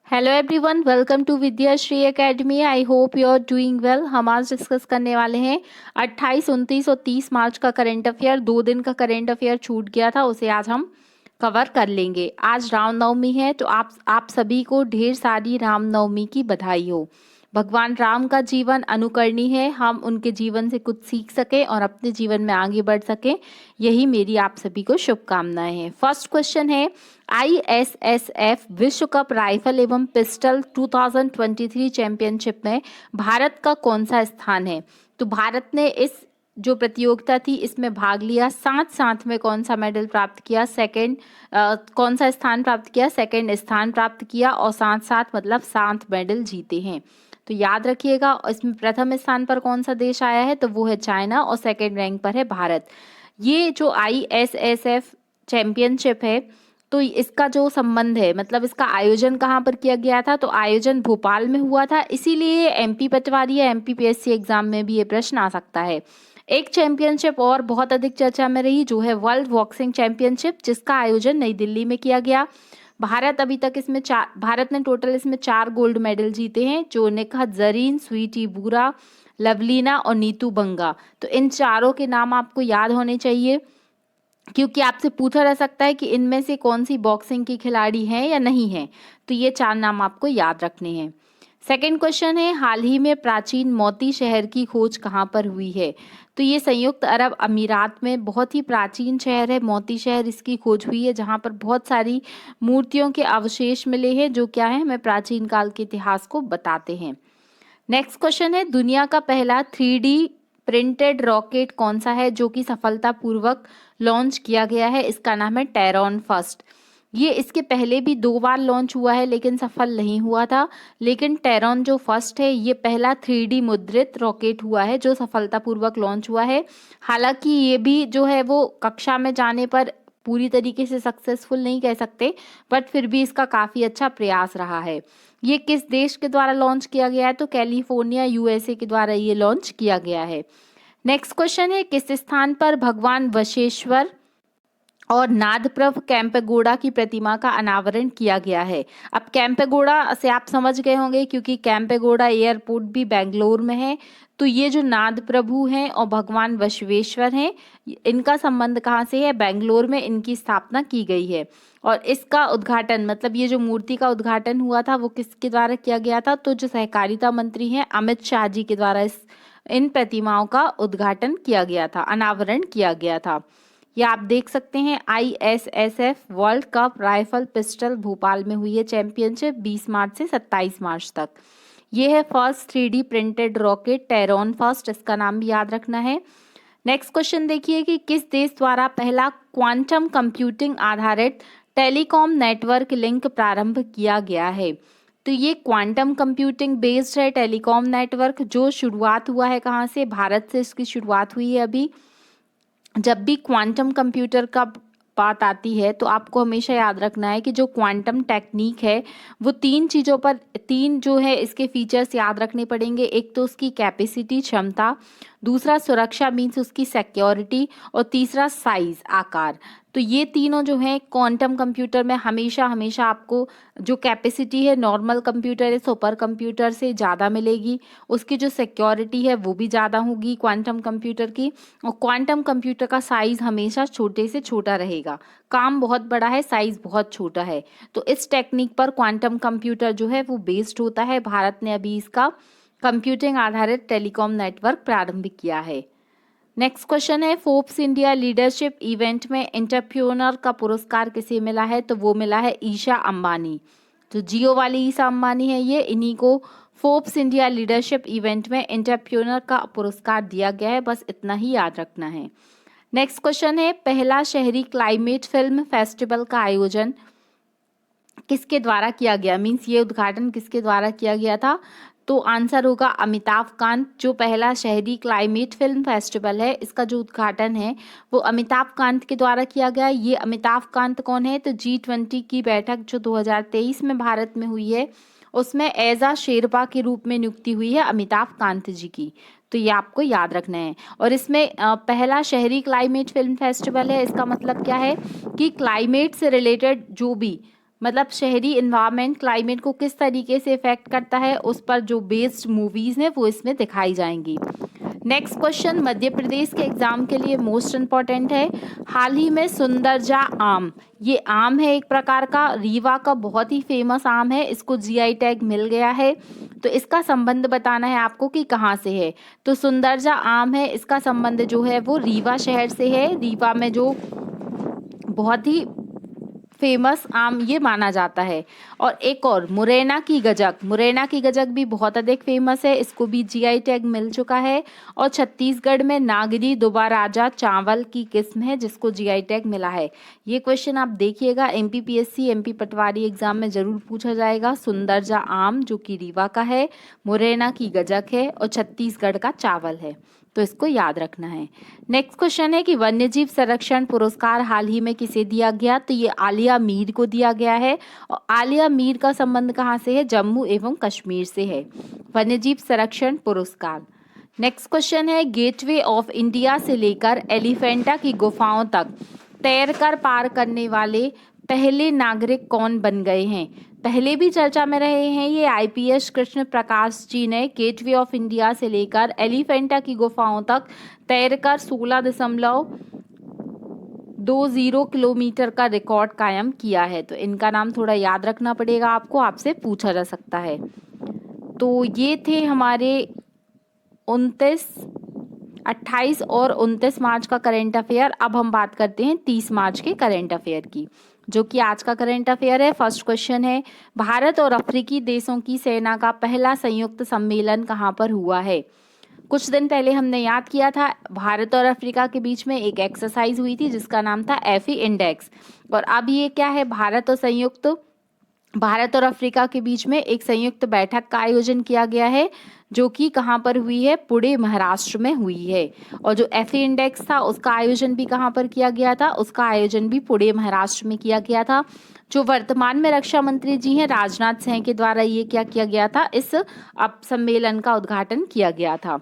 Hello everyone, welcome to Vidyashree academy. I hope you are doing well. हम आज discuss करने वाले हैं 28, 29 और 30 मार्च का करंट अफेयर। 2 दिन का करंट अफेयर छूट गया था, उसे आज हम कवर कर लेंगे। आज रामनवमी है, तो आप सभी को ढेर सारी रामनवमी की बधाई हो। भगवान राम का जीवन अनुकरणीय है, हम उनके जीवन से कुछ सीख सकें और अपने जीवन में आगे बढ़ सकें, यही मेरी आप सभी को शुभकामनाएं हैं। फर्स्ट क्वेश्चन है, ISSF विश्व कप राइफल एवं पिस्टल 2023 चैंपियनशिप में भारत का कौन सा स्थान है? तो भारत ने इस जो प्रतियोगिता थी इसमें भाग लिया, साथ साथ में कौन सा मेडल प्राप्त किया? कौन सा स्थान प्राप्त किया? सेकंड स्थान प्राप्त किया, और साथ साथ मतलब 7 मेडल जीते हैं। तो याद रखिएगा, इसमें प्रथम स्थान पर कौन सा देश आया है? तो वो है चाइना, और सेकंड रैंक पर है भारत। ये जो ISSF चैंपियनशिप है, तो इसका जो संबंध है, मतलब इसका आयोजन कहाँ पर किया गया था? तो आयोजन भोपाल में हुआ था, इसीलिए MP पटवारी या MPPSC एग्जाम में भी ये प्रश्न आ सकता है। एक चैंपियनशिप और बहुत अधिक चर्चा में रही, जो है वर्ल्ड बॉक्सिंग चैंपियनशिप, जिसका आयोजन नई दिल्ली में किया गया। भारत ने टोटल इसमें 4 गोल्ड मेडल जीते हैं, जो निखत जरीन, स्वीटी बुरा, लवलीना और नीतू बंगा। तो इन चारों के नाम आपको याद होने चाहिए, क्योंकि आपसे पूछा जा सकता है कि इनमें से कौन सी बॉक्सिंग की खिलाड़ी हैं या नहीं है। तो ये 4 नाम आपको याद रखने हैं। सेकंड क्वेश्चन है, हाल ही में प्राचीन मोती शहर की खोज कहाँ पर हुई है? तो ये संयुक्त अरब अमीरात में बहुत ही प्राचीन शहर है मोती शहर, इसकी खोज हुई है, जहाँ पर बहुत सारी मूर्तियों के अवशेष मिले हैं, जो क्या है, हमें प्राचीन काल के इतिहास को बताते हैं। नेक्स्ट क्वेश्चन है, दुनिया का पहला 3D प्रिंटेड रॉकेट कौन सा है जो कि सफलतापूर्वक लॉन्च किया गया है? इसका नाम है टेरॉन फर्स्ट। ये इसके पहले भी 2 बार लॉन्च हुआ है, लेकिन सफल नहीं हुआ था। लेकिन टेरॉन जो फर्स्ट है, ये पहला 3D मुद्रित रॉकेट हुआ है जो सफलतापूर्वक लॉन्च हुआ है। हालांकि ये भी जो है वो कक्षा में जाने पर पूरी तरीके से सक्सेसफुल नहीं कह सकते, बट फिर भी इसका काफ़ी अच्छा प्रयास रहा है। ये किस देश के द्वारा लॉन्च किया गया है? तो कैलिफोर्निया USA के द्वारा ये लॉन्च किया गया है। नेक्स्ट क्वेश्चन है, किस स्थान पर भगवान बसवेश्वर और नादप्रभ कैंपेगौड़ा की प्रतिमा का अनावरण किया गया है? अब कैंपेगौड़ा से आप समझ गए होंगे, क्योंकि कैंपेगौड़ा एयरपोर्ट भी बेंगलोर में है। तो ये जो नाद प्रभु हैं और भगवान बसवेश्वर हैं, इनका संबंध कहाँ से है? बेंगलोर में इनकी स्थापना की गई है। और इसका उद्घाटन, मतलब ये जो मूर्ति का उद्घाटन हुआ था, वो किसके द्वारा किया गया था? तो जो सहकारिता मंत्री हैं अमित शाह जी के द्वारा इन प्रतिमाओं का उद्घाटन किया गया था, अनावरण किया गया था। ये आप देख सकते हैं, ISSF world cup rifle pistol Bhopal में हुई है चैंपियनशिप 20 मार्च से 27 मार्च तक। ये है first 3D printed rocket Terran first, इसका नाम भी याद रखना है। नेक्स्ट क्वेश्चन देखिए कि किस देश द्वारा पहला क्वांटम कंप्यूटिंग आधारित टेलीकॉम नेटवर्क लिंक प्रारंभ किया गया है? तो ये क्वांटम कंप्यूटिंग बेस्ड है टेलीकॉम नेटवर्क, जो शुरुआत हुआ है कहाँ से? भारत से इसकी शुरुआत हुई है। अभी जब भी क्वांटम कंप्यूटर का बात आती है, तो आपको हमेशा याद रखना है कि जो क्वांटम टेक्निक है वो 3 चीज़ों पर, 3 जो है इसके फीचर्स याद रखने पड़ेंगे। एक तो उसकी कैपेसिटी, क्षमता, दूसरा सुरक्षा मीन्स उसकी सिक्योरिटी, और तीसरा साइज, आकार। तो ये तीनों जो हैं क्वांटम कंप्यूटर में हमेशा हमेशा आपको जो कैपेसिटी है नॉर्मल कंप्यूटर या सुपर कंप्यूटर से ज़्यादा मिलेगी, उसकी जो सिक्योरिटी है वो भी ज़्यादा होगी क्वांटम कंप्यूटर की, और क्वांटम कंप्यूटर का साइज़ हमेशा छोटे से छोटा रहेगा। काम बहुत बड़ा है, साइज़ बहुत छोटा है। तो इस टेक्निक पर क्वांटम कंप्यूटर जो है वो बेस्ड होता है। भारत ने अभी इसका कंप्यूटिंग आधारित टेलीकॉम नेटवर्क प्रारंभ किया है। नेक्स्ट क्वेश्चन है, फोर्ब्स इंडिया लीडरशिप इवेंट में एंटरप्रेन्योर का पुरस्कार किसे मिला है? तो वो मिला है ईशा अंबानी। तो जियो वाली ईशा अंबानी है ये, इन्हीं को फोर्ब्स इंडिया लीडरशिप इवेंट में एंटरप्रेन्योर का पुरस्कार दिया गया है, बस इतना ही याद रखना है। नेक्स्ट क्वेश्चन है, पहला शहरी क्लाइमेट फिल्म फेस्टिवल का आयोजन किसके द्वारा किया गया? मीन्स ये उद्घाटन किसके द्वारा किया गया था? तो आंसर होगा अमिताभ कांत। जो पहला शहरी क्लाइमेट फिल्म फेस्टिवल है, इसका जो उद्घाटन है वो अमिताभ कांत के द्वारा किया गया। ये अमिताभ कांत कौन है? तो G20 की बैठक जो 2023 में भारत में हुई है, उसमें एज शेरपा के रूप में नियुक्ति हुई है अमिताभ कांत जी की। तो ये आपको याद रखना है। और इसमें पहला शहरी क्लाइमेट फिल्म फेस्टिवल है, इसका मतलब क्या है कि क्लाइमेट से रिलेटेड जो भी मतलब शहरी इन्वायरमेंट क्लाइमेट को किस तरीके से इफेक्ट करता है, उस पर जो बेस्ड मूवीज़ हैं वो इसमें दिखाई जाएंगी। नेक्स्ट क्वेश्चन मध्य प्रदेश के एग्जाम के लिए मोस्ट इम्पॉर्टेंट है। हाल ही में सुंदरजा आम, ये आम है एक प्रकार का, रीवा का बहुत ही फेमस आम है, इसको जीआई टैग मिल गया है। तो इसका संबंध बताना है आपको कि कहाँ से है। तो सुंदरजा आम है, इसका संबंध जो है वो रीवा शहर से है। रीवा में जो बहुत ही फेमस आम ये माना जाता है। और एक और मुरैना की गजक, मुरैना की गजक भी बहुत अधिक फेमस है, इसको भी जीआई टैग मिल चुका है। और छत्तीसगढ़ में नागरी दुबाराजा चावल की किस्म है जिसको जीआई टैग मिला है। ये क्वेश्चन आप देखिएगा, एमपीपीएससी एमपी पटवारी एग्जाम में जरूर पूछा जाएगा। सुंदरजा आम जो कि रीवा का है, मुरैना की गजक है और छत्तीसगढ़ का चावल है, तो इसको याद रखना है। नेक्स्ट क्वेश्चन है कि वन्यजीव संरक्षण पुरस्कार हाल ही में किसे दिया गया, तो ये आलिया मीर को दिया गया है। और आलिया मीर का संबंध कहाँ से है, जम्मू एवं कश्मीर से है, वन्यजीव संरक्षण पुरस्कार। नेक्स्ट क्वेश्चन है गेटवे ऑफ इंडिया से लेकर एलिफेंटा की गुफाओं तक तैरकर पार करने वाले पहले नागरिक कौन बन गए हैं। पहले भी चर्चा में रहे हैं ये आईपीएस कृष्ण प्रकाश जी ने गेटवे ऑफ इंडिया से लेकर एलिफेंटा की गुफाओं तक तैरकर 16.20 किलोमीटर का रिकॉर्ड कायम किया है। तो इनका नाम थोड़ा याद रखना पड़ेगा आपको, आपसे पूछा जा सकता है। तो ये थे हमारे 28 और 29 मार्च का करंट अफेयर। अब हम बात करते हैं 30 मार्च के करंट अफेयर की, जो कि आज का करंट अफेयर है। फर्स्ट क्वेश्चन है भारत और अफ्रीकी देशों की सेना का पहला संयुक्त सम्मेलन कहाँ पर हुआ है। कुछ दिन पहले हमने याद किया था, भारत और अफ्रीका के बीच में एक एक्सरसाइज हुई थी जिसका नाम था एफी इंडेक्स। और अब ये क्या है, भारत और अफ्रीका के बीच में एक संयुक्त बैठक का आयोजन किया गया है, जो कि कहाँ पर हुई है, पुणे महाराष्ट्र में हुई है। और जो एफए इंडेक्स था उसका आयोजन भी कहाँ पर किया गया था, उसका आयोजन भी पुणे महाराष्ट्र में किया गया था। जो वर्तमान में रक्षा मंत्री जी हैं राजनाथ सिंह के द्वारा ये क्या किया गया था, इस सम्मेलन का उद्घाटन किया गया था।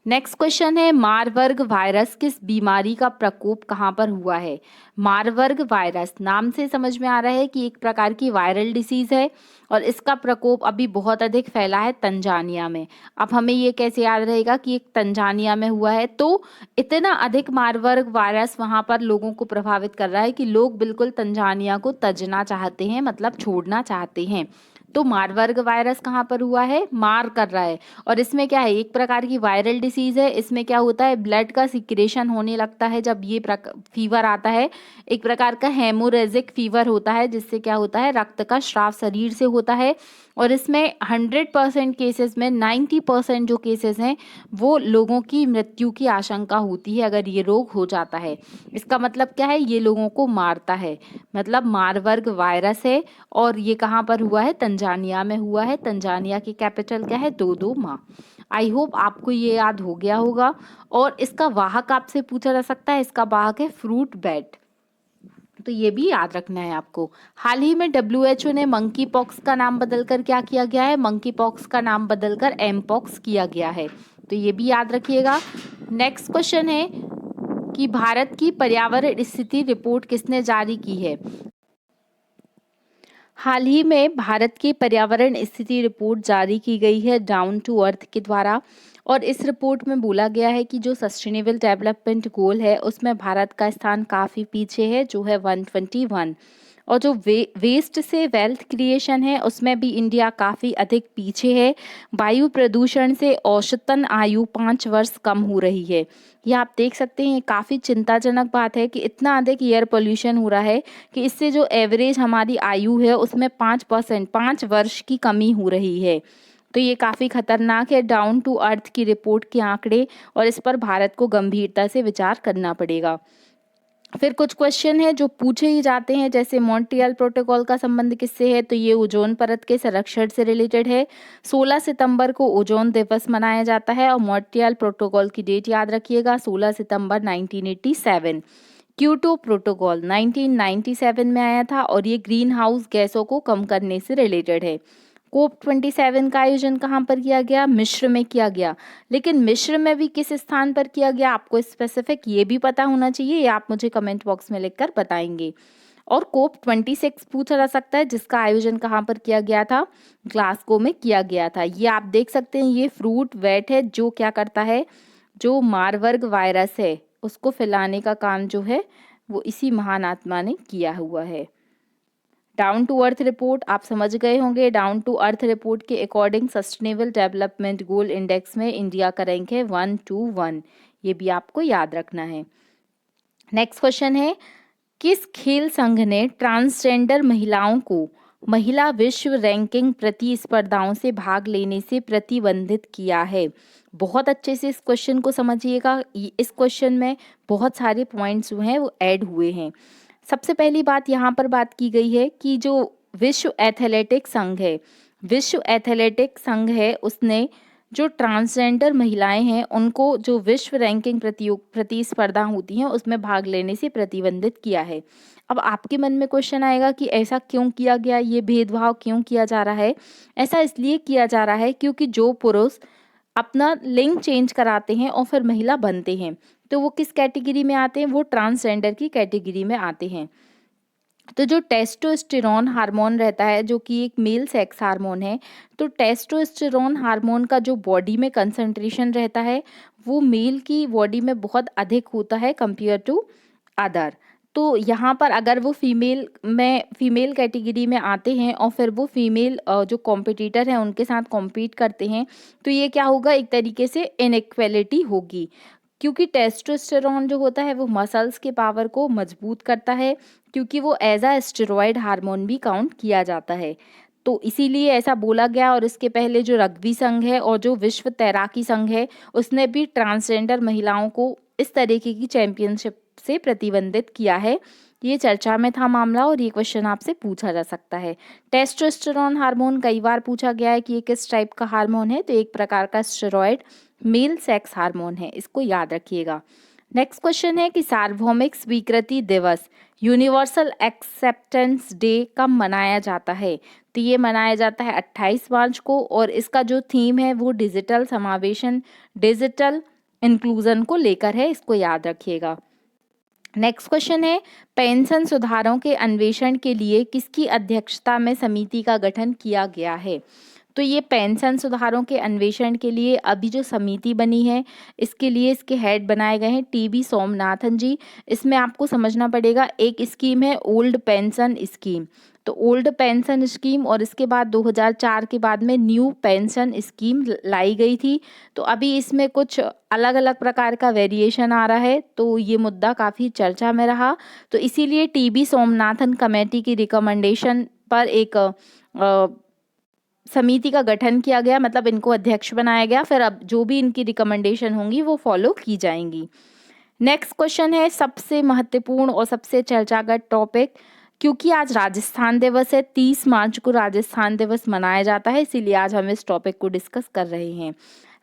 नेक्स्ट क्वेश्चन है मारबर्ग वायरस किस बीमारी का प्रकोप कहाँ पर हुआ है। मारबर्ग वायरस नाम से समझ में आ रहा है कि एक प्रकार की वायरल डिसीज है और इसका प्रकोप अभी बहुत अधिक फैला है तंजानिया में। अब हमें ये कैसे याद रहेगा कि एक तंजानिया में हुआ है, तो इतना अधिक मारबर्ग वायरस वहाँ पर लोगों को प्रभावित कर रहा है कि लोग बिल्कुल तंजानिया को तजना चाहते हैं, मतलब छोड़ना चाहते हैं। तो मारबर्ग वायरस कहाँ पर हुआ है, मार कर रहा है। और इसमें क्या है, एक प्रकार की वायरल डिसीज है। इसमें क्या होता है, ब्लड का सिक्रेशन होने लगता है जब ये फीवर आता है। एक प्रकार का हेमोरेजिक फीवर होता है जिससे क्या होता है, रक्त का स्राव शरीर से होता है। और इसमें 100% केसेस में 90% जो केसेस हैं वो लोगों की मृत्यु की आशंका होती है अगर ये रोग हो जाता है। इसका मतलब क्या है, ये लोगों को मारता है, मतलब मारबर्ग वायरस है। और ये कहाँ पर हुआ है, तंजानिया में हुआ है। तंजानिया की कैपिटल क्या है, दोदोमा। आई होप आपको ये याद हो गया होगा। और इसका वाहक आपसे पूछा जा सकता है, इसका वाहक है फ्रूट बैट, तो ये भी याद रखना है आपको। हाल ही में WHO ने मंकी पॉक्स का नाम बदलकर क्या किया गया है, मंकी पॉक्स का नाम बदलकर एम पॉक्स किया गया है, तो ये भी याद रखिएगा। नेक्स्ट क्वेश्चन है कि भारत की पर्यावरण स्थिति रिपोर्ट किसने जारी की है। हाल ही में भारत की पर्यावरण स्थिति रिपोर्ट जारी की गई है डाउन टू अर्थ के द्वारा। और इस रिपोर्ट में बोला गया है कि जो सस्टेनेबल डेवलपमेंट गोल है उसमें भारत का स्थान काफ़ी पीछे है, जो है 121। और जो वेस्ट से वेल्थ क्रिएशन है उसमें भी इंडिया काफ़ी अधिक पीछे है। वायु प्रदूषण से औसतन आयु 5 वर्ष कम हो रही है। ये आप देख सकते हैं, ये काफ़ी चिंताजनक बात है कि इतना अधिक एयर पोल्यूशन हो रहा है कि इससे जो एवरेज हमारी आयु है उसमें 5% 5 वर्ष की कमी हो रही है। तो ये काफ़ी खतरनाक है डाउन टू अर्थ की रिपोर्ट के आंकड़े, और इस पर भारत को गंभीरता से विचार करना पड़ेगा। फिर कुछ क्वेश्चन है जो पूछे ही जाते हैं, जैसे मॉन्ट्रियल प्रोटोकॉल का संबंध किससे है, तो ये ओजोन परत के संरक्षण से रिलेटेड है। 16 सितंबर को ओजोन दिवस मनाया जाता है और मॉन्ट्रियल प्रोटोकॉल की डेट याद रखिएगा, 16 सितंबर 1987। क्योटो प्रोटोकॉल 1997 में आया था और ये ग्रीन हाउस गैसों को कम करने से रिलेटेड है। COP27 का आयोजन कहाँ पर किया गया, मिस्र में किया गया। लेकिन मिस्र में भी किस स्थान पर किया गया, आपको स्पेसिफिक ये भी पता होना चाहिए, या आप मुझे कमेंट बॉक्स में लिखकर बताएंगे। और कोप 26 पूछा जा सकता है, जिसका आयोजन कहाँ पर किया गया था, ग्लासगो में किया गया था। ये आप देख सकते हैं, ये फ्रूट वेट है जो क्या करता है, जो मारबर्ग वायरस है उसको फैलाने का काम जो है वो इसी महान आत्मा ने किया हुआ है। डाउन टू अर्थ रिपोर्ट आप समझ गए होंगे। डाउन टू अर्थ रिपोर्ट के according sustainable development goal index में इंडिया का रैंक है 121, ये भी आपको याद रखना है। नेक्स्ट क्वेश्चन है, किस खेल संघ ने ट्रांसजेंडर महिलाओं को महिला विश्व रैंकिंग प्रतिस्पर्धाओं से भाग लेने से प्रतिबंधित किया है? बहुत अच्छे से इस क्वेश्चन को समझिएगा, इस क्वेश्चन में बहुत सारे पॉइंट्स जो हैं वो ऐड हुए हैं। सबसे पहली बात यहाँ पर बात की गई है कि जो विश्व एथलेटिक संघ है, विश्व एथलेटिक संघ है, उसने जो ट्रांसजेंडर महिलाएं हैं उनको जो विश्व रैंकिंग प्रतिस्पर्धा होती हैं उसमें भाग लेने से प्रतिबंधित किया है। अब आपके मन में क्वेश्चन आएगा कि ऐसा क्यों किया गया, ये भेदभाव क्यों किया जा रहा है? ऐसा इसलिए किया जा रहा है क्योंकि जो पुरुष अपना लिंग चेंज कराते हैं और फिर महिला बनते हैं तो वो किस कैटेगरी में आते हैं, वो ट्रांसजेंडर की कैटेगरी में आते हैं। तो जो टेस्टोस्टेरोन हार्मोन रहता है जो कि एक मेल सेक्स हार्मोन है, तो टेस्टोस्टेरोन हार्मोन का जो बॉडी में कंसंट्रेशन रहता है वो मेल की बॉडी में बहुत अधिक होता है कंपेयर टू अदर। तो यहाँ पर अगर वो फीमेल कैटेगरी में आते हैं और फिर वो फीमेल जो कॉम्पिटिटर हैं उनके साथ कॉम्पीट करते हैं तो ये क्या होगा, एक तरीके से इनइक्वालिटी होगी, क्योंकि टेस्टोस्टेरोन जो होता है वो मसल्स के पावर को मजबूत करता है, क्योंकि वो एज अ स्टेरॉयड हार्मोन भी काउंट किया जाता है। तो इसीलिए ऐसा बोला गया। और इसके पहले जो रग्बी संघ है और जो विश्व तैराकी संघ है उसने भी ट्रांसजेंडर महिलाओं को इस तरीके की चैंपियनशिप से प्रतिबंधित किया है। ये चर्चा में था मामला और ये क्वेश्चन आपसे पूछा जा सकता है। टेस्टोस्टेरोन हार्मोन कई बार पूछा गया है कि ये किस टाइप का हार्मोन है, तो एक प्रकार का स्टेरॉयड मेल सेक्स हार्मोन है, इसको याद रखिएगा। नेक्स्ट क्वेश्चन है कि सार्वभौमिक स्वीकृति दिवस यूनिवर्सल एक्सेप्टेंस डे कब मनाया जाता है? तो ये मनाया जाता है 28 मार्च को और इसका जो थीम है वो डिजिटल समावेशन, डिजिटल इंक्लूजन को लेकर है, इसको याद रखिएगा। नेक्स्ट क्वेश्चन है, पेंशन सुधारों के अन्वेषण के लिए किसकी अध्यक्षता में समिति का गठन किया गया है? तो ये पेंशन सुधारों के अन्वेषण के लिए अभी जो समिति बनी है इसके लिए इसके हेड बनाए गए हैं टीबी सोमनाथन जी। इसमें आपको समझना पड़ेगा, एक स्कीम है ओल्ड पेंशन स्कीम, तो ओल्ड पेंशन स्कीम और इसके बाद 2004 के बाद में न्यू पेंशन स्कीम लाई गई थी। तो अभी इसमें कुछ अलग अलग प्रकार का वेरिएशन आ रहा है, तो ये मुद्दा काफ़ी चर्चा में रहा। तो इसीलिए टीबी सोमनाथन कमेटी की रिकमेंडेशन पर एक समिति का गठन किया गया, मतलब इनको अध्यक्ष बनाया गया। फिर अब जो भी इनकी रिकमेंडेशन होंगी वो फॉलो की जाएंगी। नेक्स्ट क्वेश्चन है, सबसे महत्वपूर्ण और सबसे चर्चागत टॉपिक, क्योंकि आज राजस्थान दिवस है, 30 मार्च को राजस्थान दिवस मनाया जाता है, इसीलिए आज हम इस टॉपिक को डिस्कस कर रहे हैं।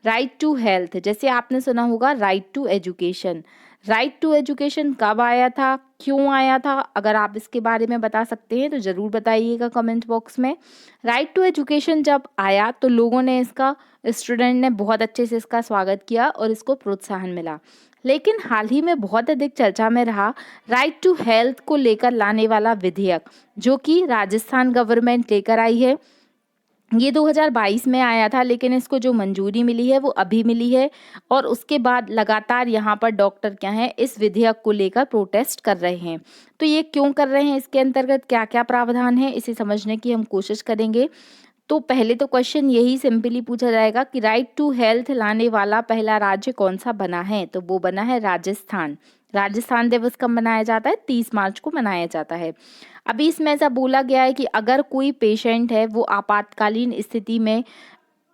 राइट टू हेल्थ, जैसे आपने सुना होगा right to education. Right to education कब आया था, क्यों आया था? अगर आप इसके बारे में बता सकते हैं तो ज़रूर बताइएगा कमेंट बॉक्स में। राइट टू एजुकेशन जब आया तो लोगों ने इसका, स्टूडेंट ने बहुत अच्छे से इसका स्वागत किया और इसको प्रोत्साहन मिला। लेकिन हाल ही में बहुत अधिक चर्चा में रहा राइट टू हेल्थ को लेकर लाने वाला विधेयक, जो कि राजस्थान गवर्नमेंट लेकर आई है। ये 2022 में आया था, लेकिन इसको जो मंजूरी मिली है वो अभी मिली है और उसके बाद लगातार यहाँ पर डॉक्टर क्या हैं, इस विधेयक को लेकर प्रोटेस्ट कर रहे हैं। तो ये क्यों कर रहे हैं, इसके अंतर्गत क्या क्या प्रावधान है, इसे समझने की हम कोशिश करेंगे। तो पहले तो क्वेश्चन यही सिंपली पूछा जाएगा कि राइट टू हेल्थ लाने वाला पहला राज्य कौन सा बना है, तो वो बना है राजस्थान। राजस्थान दिवस कब मनाया जाता है? 30 मार्च को मनाया जाता है। अभी इसमें ऐसा बोला गया है कि अगर कोई पेशेंट है वो आपातकालीन स्थिति में,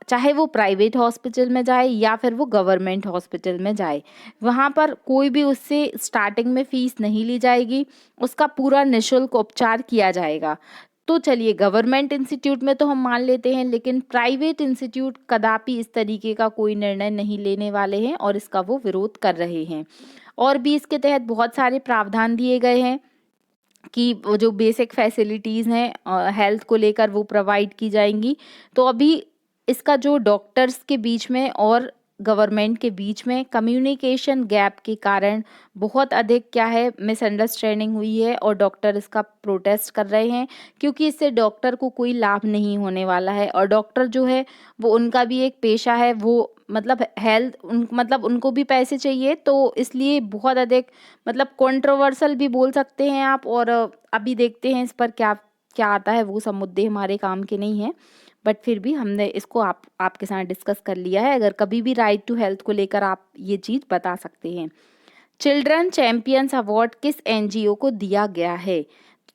चाहे वो प्राइवेट हॉस्पिटल में जाए या फिर वो गवर्नमेंट हॉस्पिटल में जाए, वहाँ पर कोई भी उससे स्टार्टिंग में फ़ीस नहीं ली जाएगी, उसका पूरा निःशुल्क उपचार किया जाएगा। तो चलिए, गवर्नमेंट इंस्टीट्यूट में तो हम मान लेते हैं, लेकिन प्राइवेट इंस्टीट्यूट कदापि इस तरीके का कोई निर्णय नहीं लेने वाले हैं और इसका वो विरोध कर रहे हैं। और भी इसके तहत बहुत सारे प्रावधान दिए गए हैं कि वो जो बेसिक फैसिलिटीज़ हैं हेल्थ को लेकर वो प्रोवाइड की जाएंगी। तो अभी इसका जो डॉक्टर्स के बीच में और गवर्नमेंट के बीच में कम्युनिकेशन गैप के कारण बहुत अधिक क्या है मिसअंडरस्टैंडिंग हुई है और डॉक्टर इसका प्रोटेस्ट कर रहे हैं, क्योंकि इससे डॉक्टर को कोई लाभ नहीं होने वाला है। और डॉक्टर जो है वो उनका भी एक पेशा है, वो मतलब हेल्थ मतलब उनको भी पैसे चाहिए, तो इसलिए बहुत अधिक मतलब कंट्रोवर्शियल भी बोल सकते हैं आप। और अभी देखते हैं इस पर क्या क्या आता है, वो सब मुद्दे हमारे काम के नहीं हैं, बट फिर भी हमने इसको आपके साथ डिस्कस कर लिया है। अगर कभी भी राइट टू हेल्थ को लेकर आप ये चीज़ बता सकते हैं। चिल्ड्रन चैंपियंस अवार्ड किस एनजीओ को दिया गया है?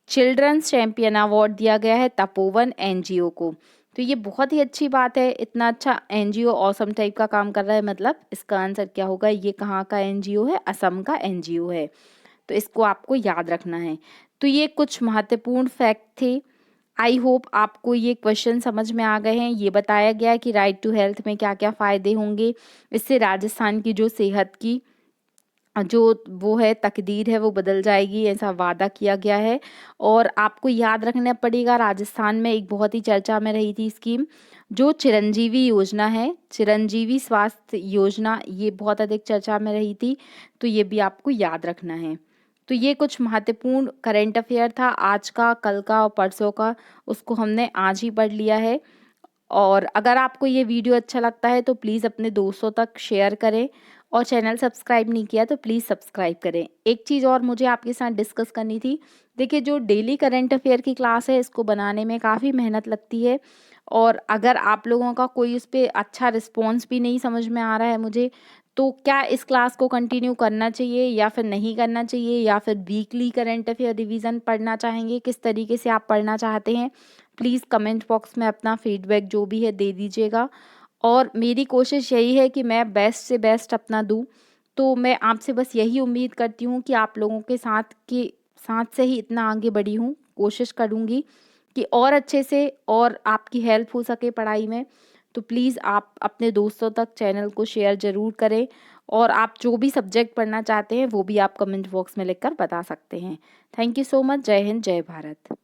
चिल्ड्रंस चैंपियन अवार्ड दिया गया है तपोवन एनजीओ को। तो ये बहुत ही अच्छी बात है, इतना अच्छा एनजीओ ऑसम टाइप का काम कर रहा है, मतलब इसका आंसर क्या होगा? ये कहाँ का एनजीओ है? असम का एनजीओ है, तो इसको आपको याद रखना है। तो ये कुछ महत्वपूर्ण फैक्ट थे। आई होप आपको ये क्वेश्चन समझ में आ गए हैं। ये बताया गया कि राइट टू हेल्थ में क्या क्या फ़ायदे होंगे, इससे राजस्थान की जो सेहत की जो वो है तकदीर है वो बदल जाएगी, ऐसा वादा किया गया है। और आपको याद रखना पड़ेगा, राजस्थान में एक बहुत ही चर्चा में रही थी स्कीम, जो चिरंजीवी योजना है, चिरंजीवी स्वास्थ्य योजना, ये बहुत अधिक चर्चा में रही थी, तो ये भी आपको याद रखना है। तो ये कुछ महत्वपूर्ण करंट अफेयर था आज का, कल का और परसों का, उसको हमने आज ही पढ़ लिया है। और अगर आपको ये वीडियो अच्छा लगता है तो प्लीज़ अपने दोस्तों तक शेयर करें, और चैनल सब्सक्राइब नहीं किया तो प्लीज़ सब्सक्राइब करें। एक चीज़ और मुझे आपके साथ डिस्कस करनी थी। देखिए, जो डेली करंट अफेयर की क्लास है इसको बनाने में काफ़ी मेहनत लगती है, और अगर आप लोगों का कोई उस पर अच्छा रिस्पॉन्स भी नहीं समझ में आ रहा है मुझे, तो क्या इस क्लास को कंटिन्यू करना चाहिए या फिर नहीं करना चाहिए, या फिर वीकली करंट अफेयर रिवीजन पढ़ना चाहेंगे, किस तरीके से आप पढ़ना चाहते हैं, प्लीज़ कमेंट बॉक्स में अपना फीडबैक जो भी है दे दीजिएगा। और मेरी कोशिश यही है कि मैं बेस्ट से बेस्ट अपना दूँ। तो मैं आपसे बस यही उम्मीद करती हूँ कि आप लोगों के साथ से ही इतना आगे बढ़ी हूँ। कोशिश करूँगी कि और अच्छे से और आपकी हेल्प हो सके पढ़ाई में। तो प्लीज़ आप अपने दोस्तों तक चैनल को शेयर ज़रूर करें, और आप जो भी सब्जेक्ट पढ़ना चाहते हैं वो भी आप कमेंट बॉक्स में लिखकर बता सकते हैं। Thank you so much. जय हिंद, जय भारत।